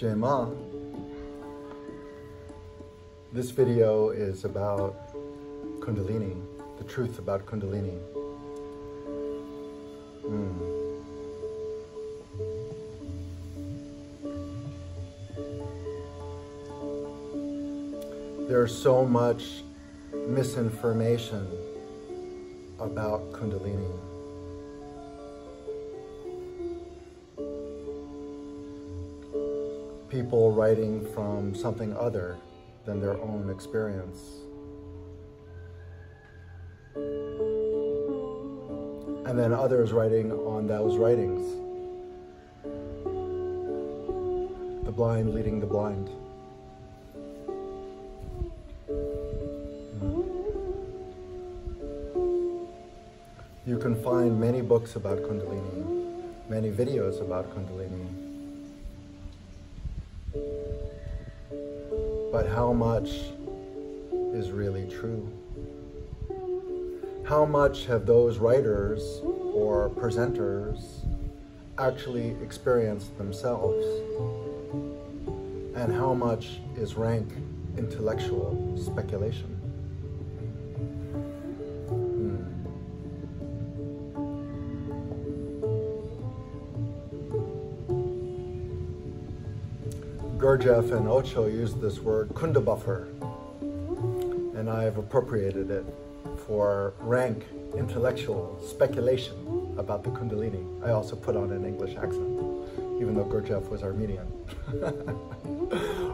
Jema. This video is about Kundalini, the truth about Kundalini. There's so much misinformation about Kundalini. People writing from something other than their own experience. And then others writing on those writings. The blind leading the blind. You can find many books about Kundalini, many videos about Kundalini. But how much is really true? How much have those writers or presenters actually experienced themselves? And how much is rank intellectual speculation? Gurdjieff and Osho used this word kundabuffer, and I have appropriated it for rank intellectual speculation about the Kundalini. I also put on an English accent, even though Gurdjieff was Armenian.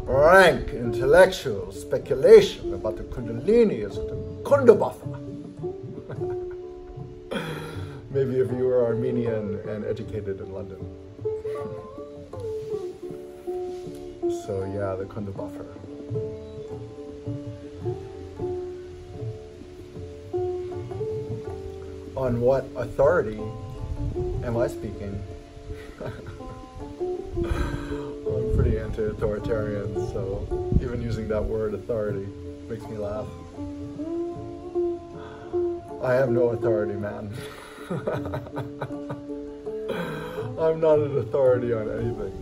Rank intellectual speculation about the Kundalini is the kundabuffer. Maybe if you were Armenian and educated in London. So yeah, the kundabuffer. On what authority am I speaking? I'm pretty anti-authoritarian, so even using that word authority makes me laugh. I have no authority, man. I'm not an authority on anything.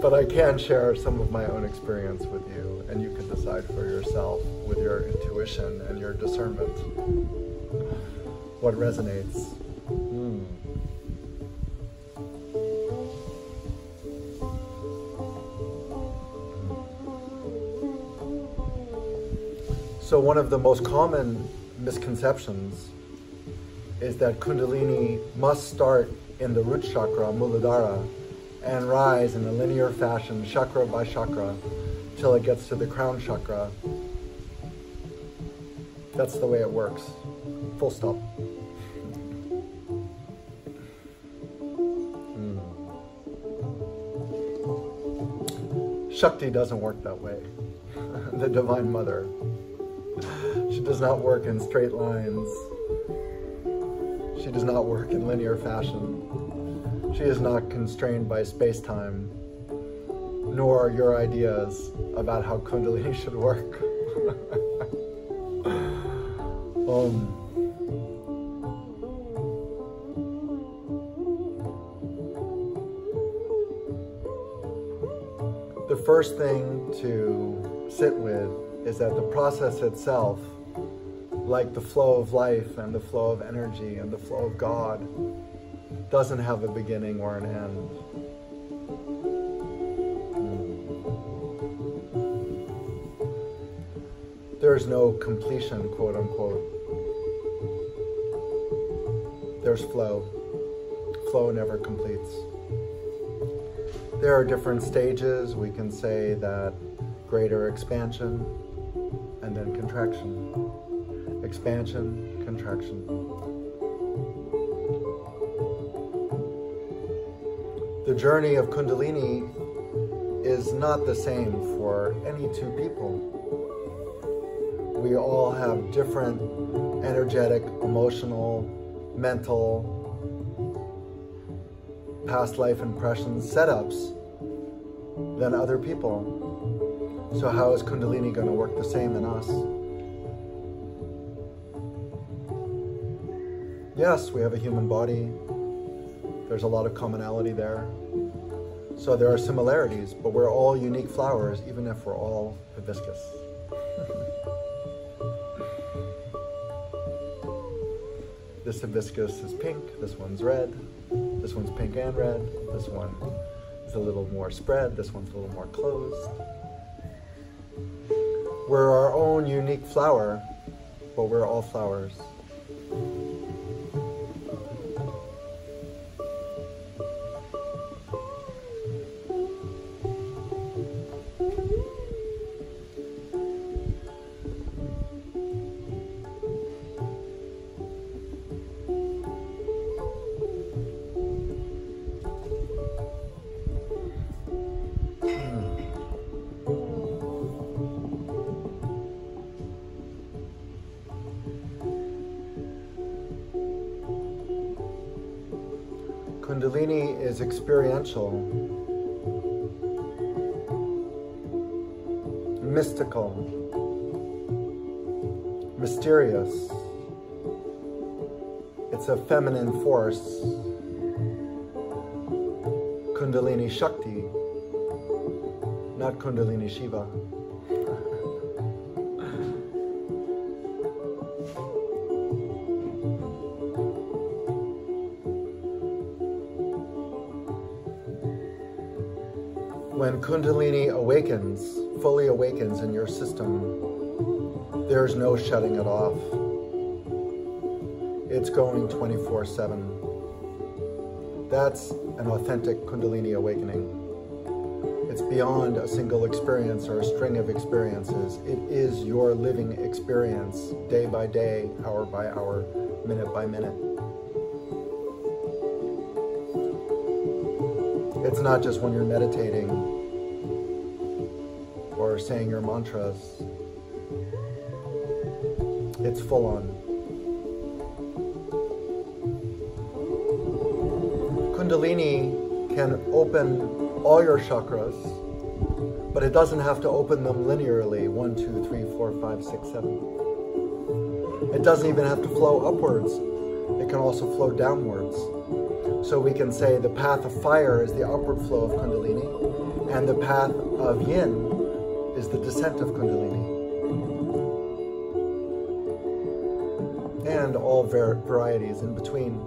But I can share some of my own experience with you, and you can decide for yourself with your intuition and your discernment what resonates. So one of the most common misconceptions is that Kundalini must start in the root chakra, Muladhara, and rise in a linear fashion, chakra by chakra, till it gets to the crown chakra. That's the way it works. Full stop. Shakti doesn't work that way. The Divine Mother. She does not work in straight lines. She does not work in linear fashion. She is not constrained by space-time, nor your ideas about how Kundalini should work. The first thing to sit with is that the process itself, like the flow of life and the flow of energy and the flow of God, doesn't have a beginning or an end. There's no completion, quote unquote. There's flow. Flow never completes. There are different stages. We can say that greater expansion and then contraction. Expansion, contraction. The journey of Kundalini is not the same for any two people. We all have different energetic, emotional, mental, past life impressions, setups than other people. So how is Kundalini going to work the same in us? Yes, we have a human body. There's a lot of commonality there. So there are similarities, but we're all unique flowers, even if we're all hibiscus. This hibiscus is pink, this one's red, this one's pink and red, this one is a little more spread, this one's a little more closed. We're our own unique flower, but we're all flowers. Kundalini is experiential, mystical, mysterious. It's a feminine force, Kundalini Shakti, not Kundalini Shiva. When Kundalini awakens, fully awakens in your system, there's no shutting it off. It's going 24/7. That's an authentic Kundalini awakening. It's beyond a single experience or a string of experiences. It is your living experience, day by day, hour by hour, minute by minute. It's not just when you're meditating or saying your mantras. It's full on. Kundalini can open all your chakras, but it doesn't have to open them linearly, 1, 2, 3, 4, 5, 6, 7. It doesn't even have to flow upwards. It can also flow downwards. So we can say the path of fire is the upward flow of Kundalini, and the path of yin is the descent of Kundalini. And all varieties in between.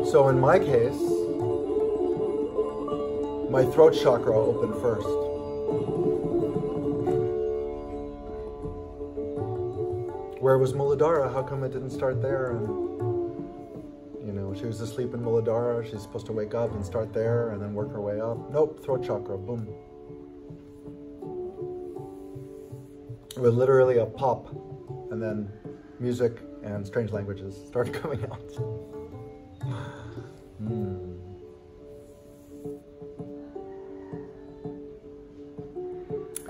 So in my case, my throat chakra opened first. Where was Muladhara? How come it didn't start there? And, you know, she was asleep in Muladhara. She's supposed to wake up and start there and then work her way up. Nope, throat chakra, boom. It was literally a pop, and then music and strange languages started coming out.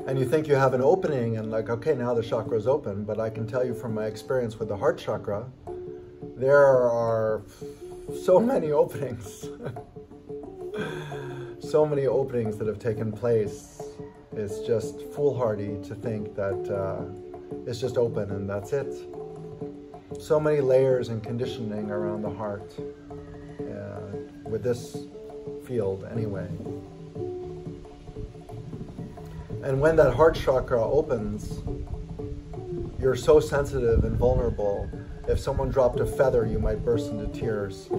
And you think you have an opening and like, okay, now the chakra is open, but I can tell you from my experience with the heart chakra, there are so many openings. So many openings that have taken place. It's just foolhardy to think that it's just open and that's it. So many layers and conditioning around the heart with this field anyway. And when that heart chakra opens, you're so sensitive and vulnerable. If someone dropped a feather, you might burst into tears.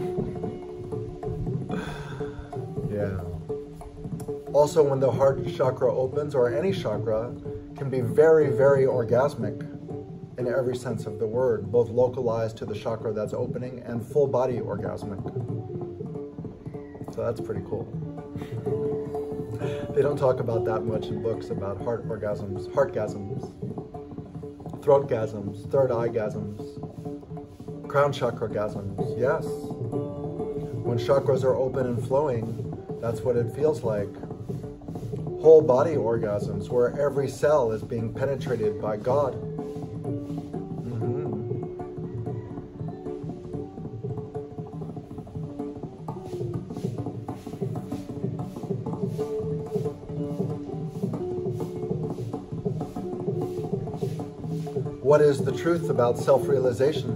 Yeah. Also, when the heart chakra opens, or any chakra, can be very, very orgasmic in every sense of the word, both localized to the chakra that's opening and full body orgasmic. So that's pretty cool. They don't talk about that much in books about heart orgasms, heartgasms, throatgasms, third eye-gasms, crown chakra-gasms. Yes. When chakras are open and flowing, that's what it feels like. Whole body orgasms, where every cell is being penetrated by God. What is the truth about self-realization?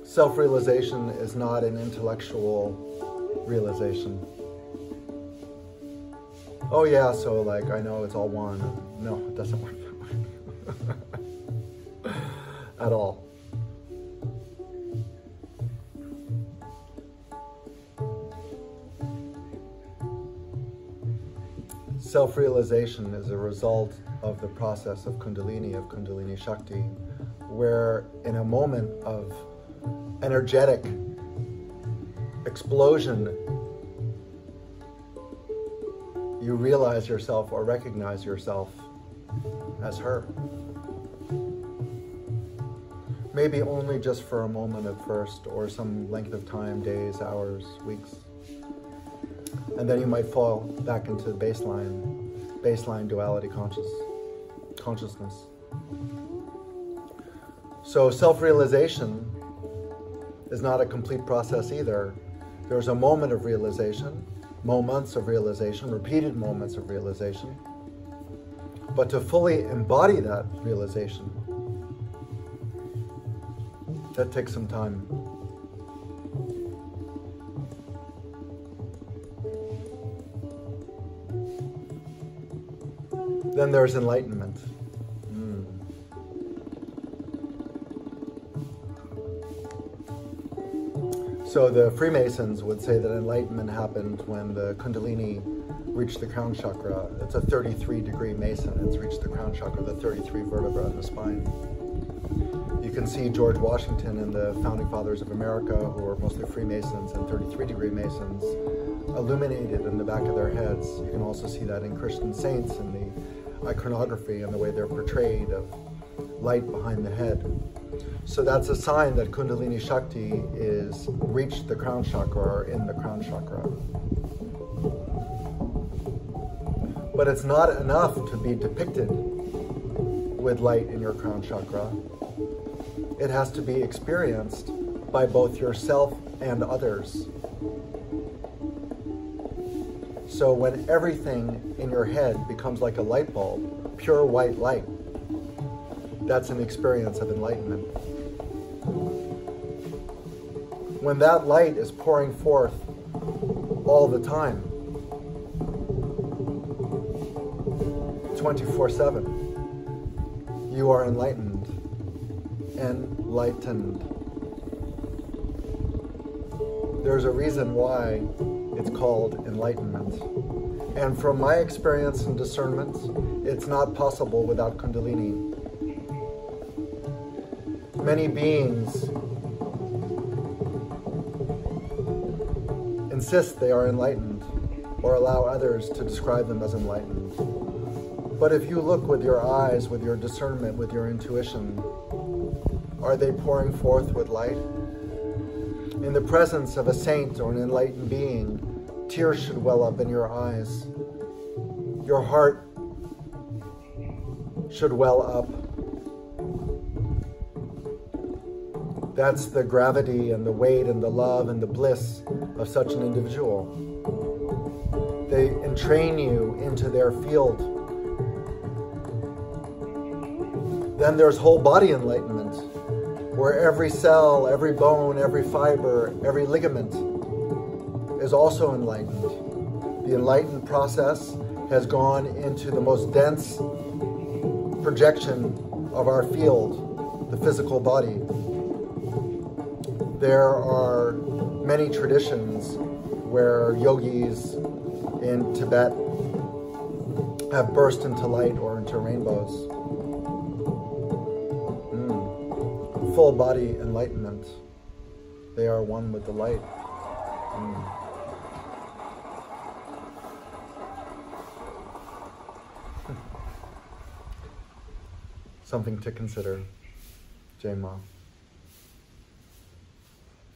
Self-realization is not an intellectual realization. Oh yeah, so like I know it's all one. No, it doesn't work that way. At all. Self-realization is a result of the process of Kundalini Shakti, where in a moment of energetic explosion, you realize yourself or recognize yourself as her. Maybe only just for a moment at first, or some length of time, days, hours, weeks. And then you might fall back into baseline duality consciousness. So self-realization is not a complete process either. There's a moment of realization, moments of realization, repeated moments of realization. But to fully embody that realization, that takes some time. Then there's enlightenment. So the Freemasons would say that enlightenment happened when the Kundalini reached the crown chakra. It's a 33-degree Mason. It's reached the crown chakra, the 33 vertebra in the spine. You can see George Washington and the founding fathers of America, who were mostly Freemasons and 33-degree Masons, illuminated in the back of their heads. You can also see that in Christian saints in the iconography and the way they're portrayed of light behind the head. So that's a sign that Kundalini Shakti is reached the crown chakra or in the crown chakra. But it's not enough to be depicted with light in your crown chakra. It has to be experienced by both yourself and others. So when everything in your head becomes like a light bulb, pure white light, that's an experience of enlightenment. When that light is pouring forth all the time, 24/7, you are enlightened. Enlightened. There's a reason why it's called enlightenment. And from my experience and discernment, it's not possible without Kundalini. Many beings insist they are enlightened or allow others to describe them as enlightened. But if you look with your eyes, with your discernment, with your intuition, are they pouring forth with light? In the presence of a saint or an enlightened being, tears should well up in your eyes. Your heart should well up. That's the gravity and the weight and the love and the bliss of such an individual. They entrain you into their field. Then there's whole body enlightenment, where every cell, every bone, every fiber, every ligament is also enlightened. The enlightened process has gone into the most dense projection of our field, the physical body. There are many traditions where yogis in Tibet have burst into light or into rainbows. Full body enlightenment. They are one with the light. Something to consider. Jai Ma.